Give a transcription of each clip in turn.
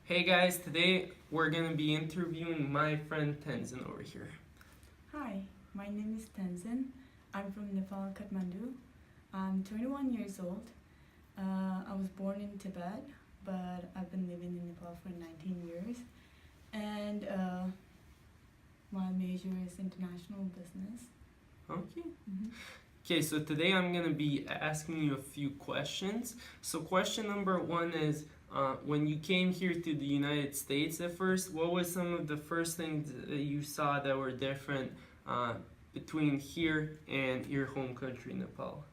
Hey guys, today we're gonna be interviewing my friend Tenzin over here. Hi, my name is Tenzin. I'm from Nepal, Kathmandu. I'm 21 years old. I was born in Tibet, but I've been living in Nepal for 19 years. And my major is international business. Okay. Mm-hmm. Okay, so today I'm gonna be asking you a few questions. So question number one is, when you came here to the United States at first, what was some of the first things that you saw that were different between here and your home country, Nepal?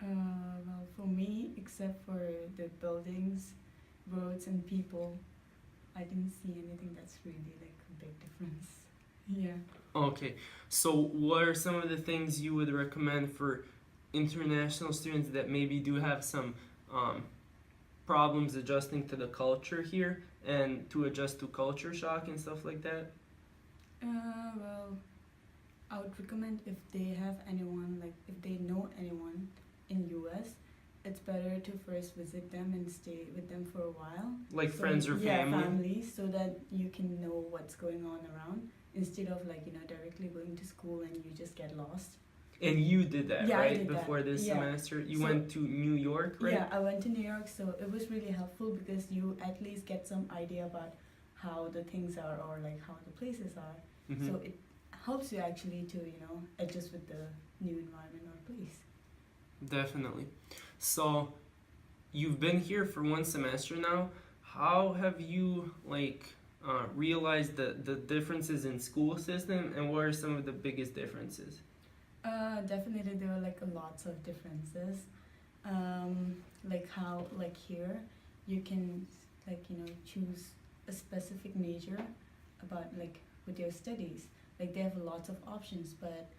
Well, for me, except for the buildings, roads, and people, I didn't see anything that's really like a big difference. Yeah. Okay, so what are some of the things you would recommend for international students that maybe do have some problems adjusting to the culture here and to adjust to culture shock and stuff like that? Well, I would recommend if they have anyone, like if they know anyone in US, it's better to first visit them and stay with them for a while. Like So, friends or yeah, family? family, so that you can know what's going on around instead of like directly going to school and you just get lost. And you did that, Yeah, I right? did that. Before this Yeah. semester? You So- went to New York, right? Yeah, I went to New York, so it was really helpful because you at least get some idea about how the things are or like how the places are. Mhm. So it helps you actually to adjust with the new environment or place. Definitely. So, you've been here for one semester now. How have you realized the differences in school system, and what are some of the biggest differences? Definitely there are like lots of differences. Like how like here you can choose a specific major about like with your studies. Like they have lots of options, but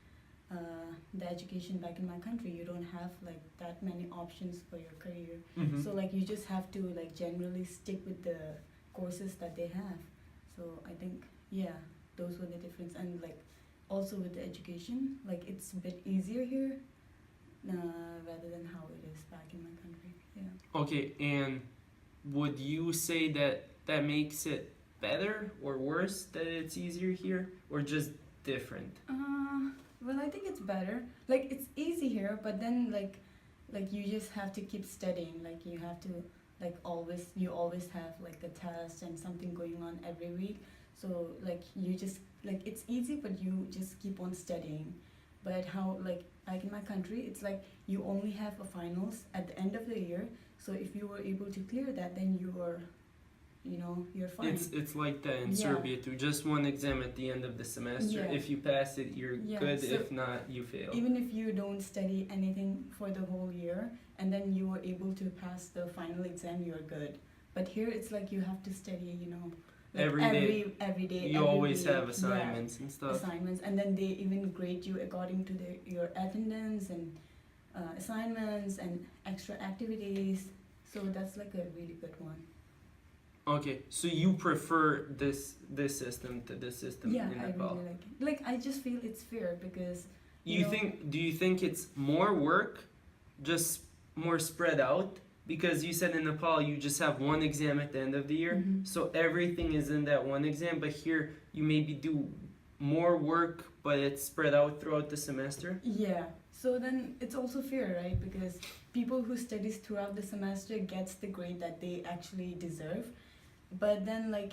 the education back in my country you don't have like that many options for your career. Mhm. So like you just have to like generally stick with the courses that they have. So I think yeah, those were the difference. And like also with the education, like it's a bit easier here rather than how it is back in my country. Yeah. Okay, and would you say that that makes it better or worse that it's easier here, or just different? Well, I think it's better. Like it's easy here, but then like you just have to keep studying. Like you have to like always have like a test and something going on every week. So like you just like it's easy, but you just keep on studying. But how like in my country, it's like you only have a finals at the end of the year. So if you were able to clear that, then you are, you're fine. It's like that in Yeah. Serbia too. Just one exam at the end of the semester. Yeah. If you pass it, you're Yeah, good. so If not, you fail. Even if you don't study anything for the whole year and then you were able to pass the final exam, you're good. But here it's like you have to study, like Every day. every day. You every always week. have assignments and Yeah, stuff. assignments, and then they even grade you according to your attendance and assignments and extra activities. So that's like a really good one. Okay, so you prefer this system to this system Yeah, in I Nepal? really like it. Like I just feel it's fair because Do you think it's more work, just more spread out? Because you said in Nepal you just have one exam at the end of the year, Mhm. so everything is in that one exam. But here you maybe do more work, but it's spread out throughout the semester. Yeah. So then it's also fair, right? Because people who studies throughout the semester gets the grade that they actually deserve. But then like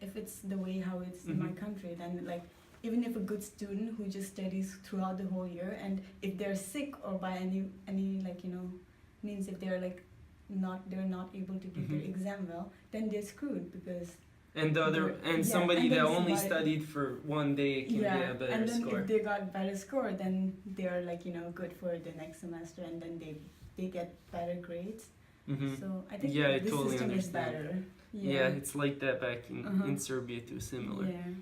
if it's the way how it's in my Mhm. country, then like even if a good student who just studies throughout the whole year and if they're sick or by any means if they're like they're not able to do their Mhm. exam well, then they're screwed because And the other they're- and yeah, somebody and that then only somebody- studied for one day can yeah, get a better and then score. if they got better score, then they're like good for the next semester, and then they get better grades. Mhm. So I think Yeah, I this totally system is understand. better. Yeah, it's like that back in Uh-huh. Serbia too, similar. Yeah.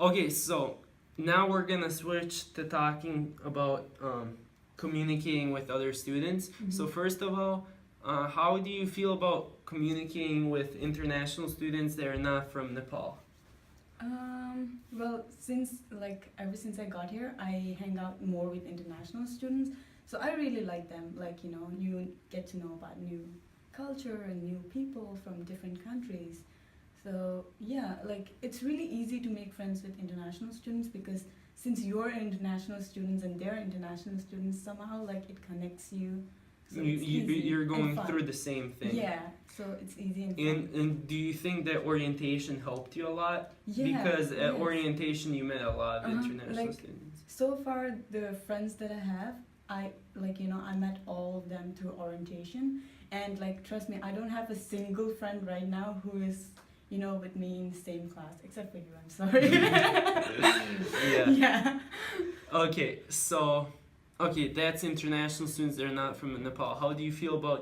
Okay, so now we're gonna switch to talking about communicating with other students. So Mhm. first of all, how do you feel about communicating with international students that are not from Nepal? Well, ever since I got here, I hang out more with international students. So I really like them. Like, you get to know about new culture and new people from different countries. So yeah, like it's really easy to make friends with international students because since you're international students and they're international students, somehow like it connects you. So it's easy You're and going fun. through the same thing. Yeah, so it's easy and fun. And do you think that orientation helped you a lot? Yeah, Because at yes. orientation you met a lot of Uh-huh, international like- students. So far, the friends that I have, I like I met all of them through orientation, and like trust me, I don't have a single friend right now who is with me in the same class, except for you. I'm sorry. Yeah. Yeah. Okay, that's international students. They're not from Nepal. How do you feel about?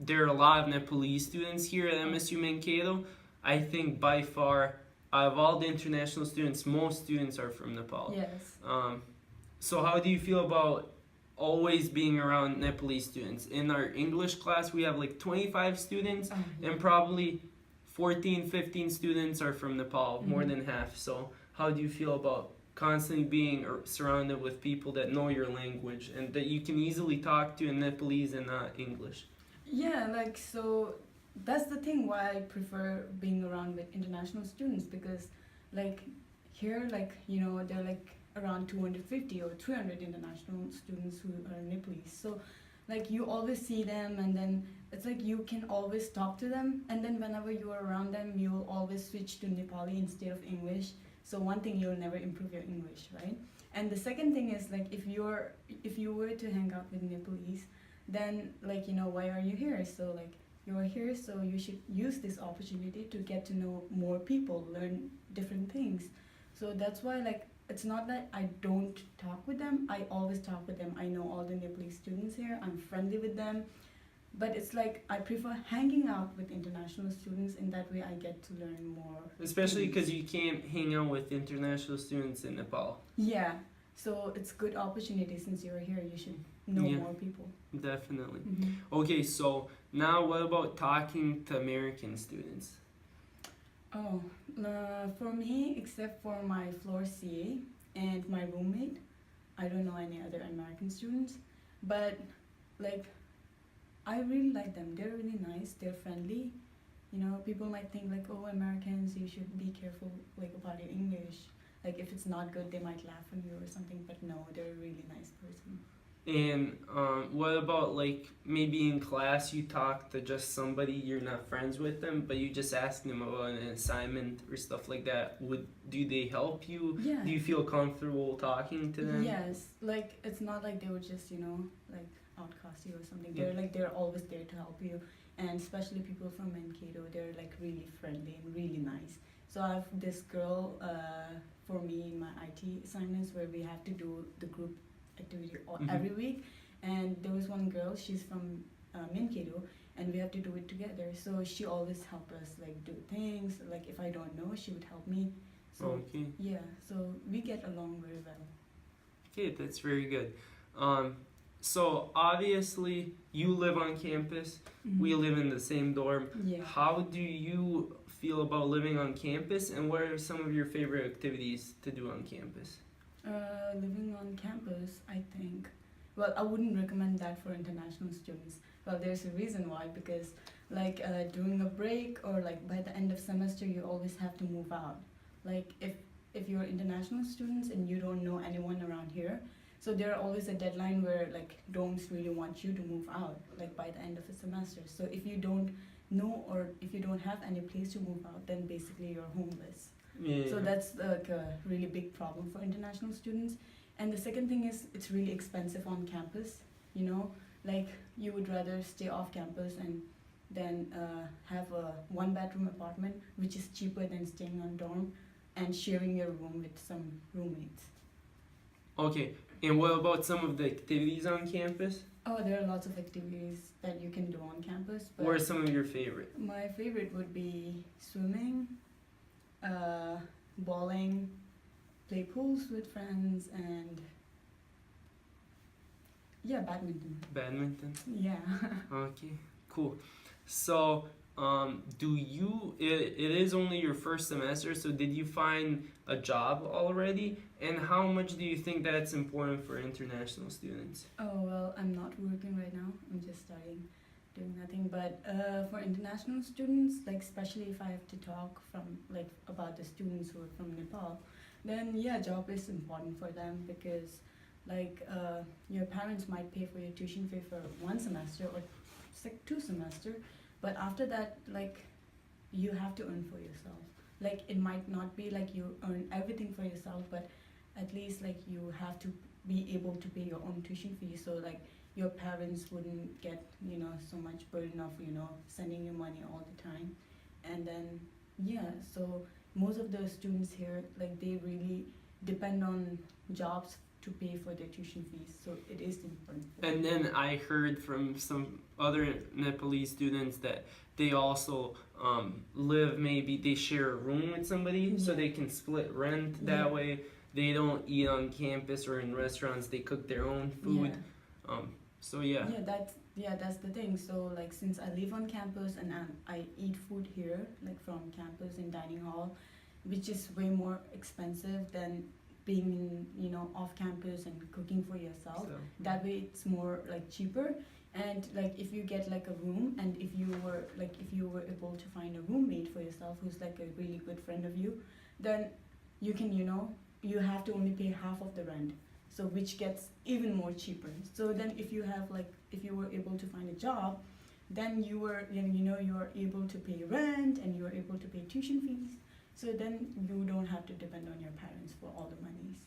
There are a lot of Nepalese students here at MSU Mankato. I think by far, out of all the international students, most students are from Nepal. Yes. So how do you feel about always being around Nepalese students? In our English class, we have like 25 students, Yeah. and probably 14, 15 students are from Nepal, more Mhm. than half. So how do you feel about constantly being surrounded with people that know your language and that you can easily talk to in Nepalese and not English? Yeah, like so that's the thing why I prefer being around with international students because like here there are like around 250 or 300 international students who are Nepalese. So like you always see them and then it's like you can always talk to them and then whenever you are around them you'll always switch to Nepali instead of English. So one thing, you'll never improve your English, right? And the second thing is like if you were to hang out with Nepalese, then like why are you here? So like you're here, so you should use this opportunity to get to know more people, learn different things. So that's why like it's not that I don't talk with them. I always talk with them. I know all the Nepalese students here. I'm friendly with them. But it's like I prefer hanging out with international students. In that way, I get to learn more. Especially things. because you can't hang out with international students in Nepal. Yeah. So it's good opportunity since you're here. You should know Yeah. more people. Definitely. Mm-hmm. Okay, so now what about talking to American students? Oh, for me, except for my floor CA and my roommate, I don't know any other American students. But like, I really like them. They're really nice. They're friendly. People might think like, oh, Americans, you should be careful like about your English. Like if it's not good, they might laugh on you or something. But no, they're a really nice person. And what about like maybe in class you talk to just somebody, you're not friends with them, but you just ask them about an assignment or stuff like that? Do they help you? Yeah. Do you feel comfortable talking to them? Yes. Like it's not like they would just like outcast you or something. Yeah. They're always there to help you, and especially people from Mankato, they're like really friendly and really nice. So I have this girl for me in my IT assignments where we have to do the group activity Mhm. every week, and there was one girl, she's from Mankato, and we have to do it together. So she always help us like do things. Like if I don't know, she would help me. So Okay. yeah, so we get along very well. Okay, that's very good. So obviously you live on campus. We live in the same dorm. Yeah. How do you feel about living on campus, and what are some of your favorite activities to do on campus? Living on campus, I think. Well, I wouldn't recommend that for international students. Well, there's a reason why, because like during a break or like by the end of semester, you always have to move out. Like if you're international students and you don't know anyone around here, so there are always a deadline where like dorms really want you to move out, like by the end of the semester. So if you don't know or if you don't have any place to move out, then basically you're homeless. Yeah. So that's like a really big problem for international students. And the second thing is it's really expensive on campus. Like you would rather stay off campus and then have a one-bedroom apartment, which is cheaper than staying on dorm and sharing your room with some roommates. Okay, and what about some of the activities on campus? Oh, there are lots of activities that you can do on campus. But What are some of your favorite? my favorite would be swimming, bowling, play pools with friends, and yeah, badminton. Badminton. Yeah. Okay, cool. So, it is only your first semester, so did you find a job already? And how much do you think that's important for international students? Oh, well, I'm not working right now. I'm just studying. doing nothing. But for international students, like especially if I have to talk from like about the students who are from Nepal, then yeah, job is important for them because like your parents might pay for your tuition fee for 1 semester or 2 semester, but after that like you have to earn for yourself. Like it might not be like you earn everything for yourself, but at least like you have to be able to pay your own tuition fee, so like your parents wouldn't get so much burden of sending you money all the time. And then yeah, so most of the students here like they really depend on jobs to pay for their tuition fees, so it is important. And then I heard from some other Nepalese students that they also live, maybe they share a room with somebody so they can split rent that way. They don't eat on campus or in restaurants, they cook their own food. So that's the thing. So like since I live on campus and I eat food here like from campus in dining hall, which is way more expensive than being in off campus and cooking for yourself. So, that way it's more like cheaper. And like if you get like a room, and if you were able to find a roommate for yourself who's like a really good friend of you, then you can you have to only pay half of the rent, so which gets even more cheaper. So then if you were able to find a job, then you are able to pay rent and you are able to pay tuition fees, so then you don't have to depend on your parents for all the monies.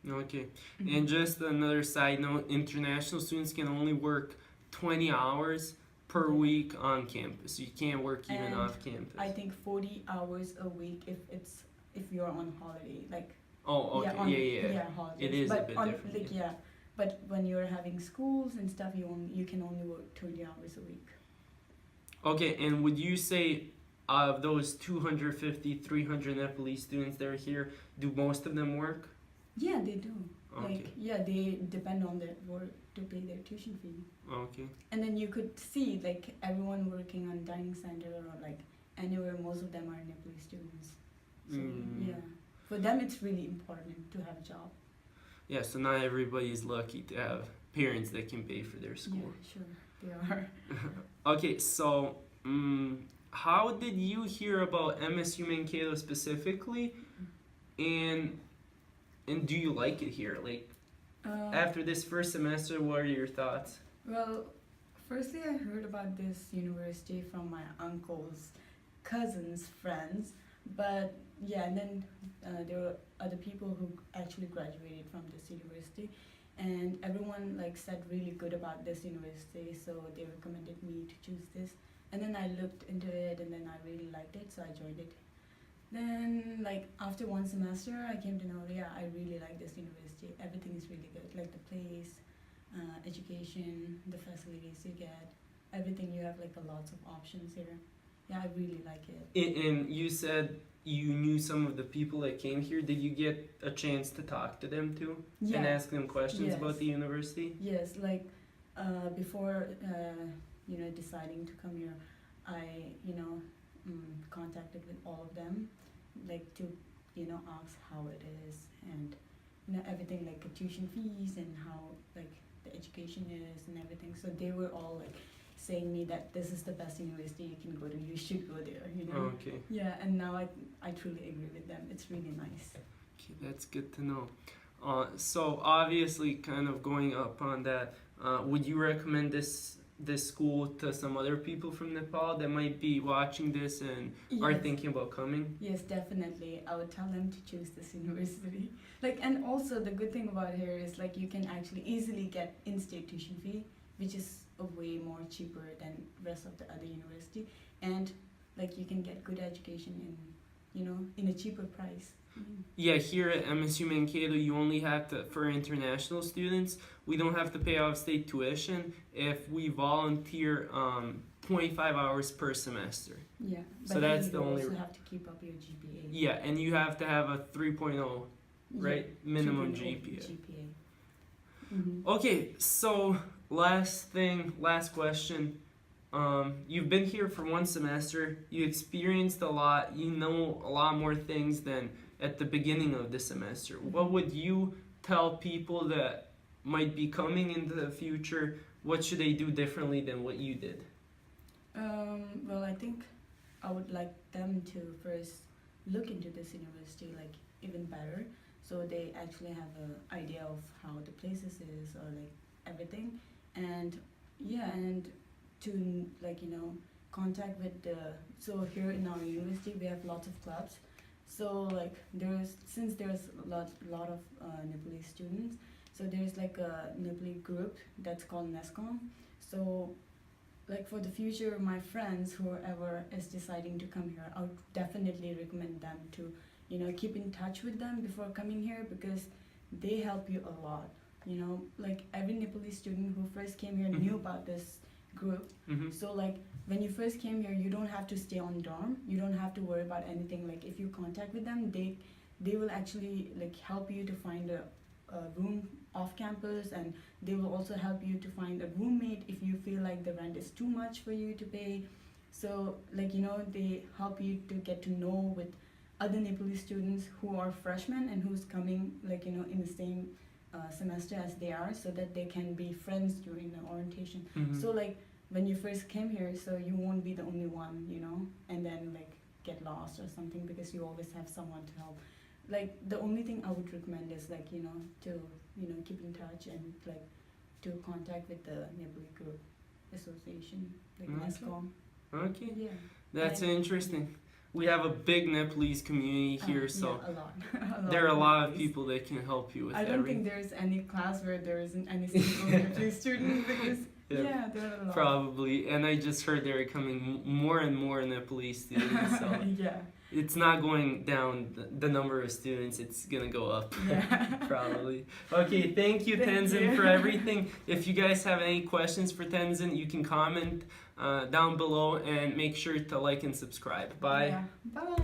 Okay. And just another side note, international students can only work 20 hours per week on campus. You can't work even off campus. I think 40 hours a week if you're on holiday, like holidays. It is a bit different. But when you're having schools and stuff, you can only work 20 hours a week. Okay, and would you say of those 250, 300 Nepalese students that are here, do most of them work? Yeah, they do. Okay. They depend on their work to pay their tuition fee. Okay. And then you could see like everyone working on dining center or like anywhere, most of them are Nepalese students. So yeah, for them it's really important to have a job. Yeah, so not everybody is lucky to have parents that can pay for their school. Yeah, sure, they are. Okay, so how did you hear about MSU Mankato specifically, and do you like it here? Like after this first semester, what are your thoughts? Well, firstly, I heard about this university from my uncle's cousins' friends, but yeah, and then there were other people who actually graduated from this university, and everyone like said really good about this university, so they recommended me to choose this. And then I looked into it, and then I really liked it, so I joined it. Then like after 1 semester, I came to know, I really like this university. Everything is really good, like the place, education, the facilities you get, everything. You have like lots of options here. Yeah, I really like it. And you said you knew some of the people that came here. Did you get a chance to talk to them too? Yeah. And ask them questions about the university? Yes, like before deciding to come here, I contacted with all of them, like to ask how it is, and everything, like the tuition fees and how like the education is and everything. So they were all like saying me that this is the best university you can go to, you should go there, Okay. Yeah, and now I truly agree with them. It's really nice. Okay, that's good to know. So obviously, kind of going up on that, would you recommend this school to some other people from Nepal that might be watching this and are thinking about coming? Yes, definitely. I would tell them to choose this university. Like, and also the good thing about here is like you can actually easily get in-state tuition fee, which is way more cheaper than rest of the other university, and like you can get good education in a cheaper price. Yeah, here at MSU Mankato, you only have to, for international students, we don't have to pay out-of-state tuition if we volunteer 25 hours per semester. Yeah, so that's the only. You also have to keep up your GPA. Yeah, and you have to have a 3.0, right? Minimum GPA. Mm-hmm. Okay, so last question. You've been here for 1 semester. You experienced a lot. You know a lot more things than at the beginning of the semester. What would you tell people that might be coming into the future what should they do differently than what you did? Well, I think I would like them to first look into this university like even better, so they actually have an idea of how the places is or like everything, and yeah, and to like contact with the, so here in our university we have lots of clubs, so like since there's a lot of Nepali students, so there's like a Nepali group that's called NESCOM. So like for the future, my friends, whoever is deciding to come here, I would definitely recommend them to keep in touch with them before coming here, because they help you a lot. Like every Nepali student who first came here knew about this group. So like when you first came here, you don't have to stay on dorm, you don't have to worry about anything. Like if you contact with them, they will actually like help you to find a room off campus, and they will also help you to find a roommate if you feel like the rent is too much for you to pay. So like they help you to get to know with other Nepali students who are freshmen and who's coming like in the same semester as they are, so that they can be friends during the orientation. So like when you first came here, so you won't be the only one, and then like get lost or something, because you always have someone to help. Like the only thing I would recommend is like to keep in touch and like to contact with the Nepali group association, like NESCOM. Okay. Yeah. That's interesting. We have a big Nepalese community here, so yeah, a lot. there are a lot of people that can help you with I don't think there's any class where there isn't any single Nepalese student, because there are a lot. Probably, and I just heard there are coming more and more Nepalese students, so yeah. It's not going down the number of students, it's gonna go up. Yeah. Probably. Okay, thank you, Tenzin, for everything. If you guys have any questions for Tenzin, you can comment down below, and make sure to like and subscribe. Bye. Yeah. Bye.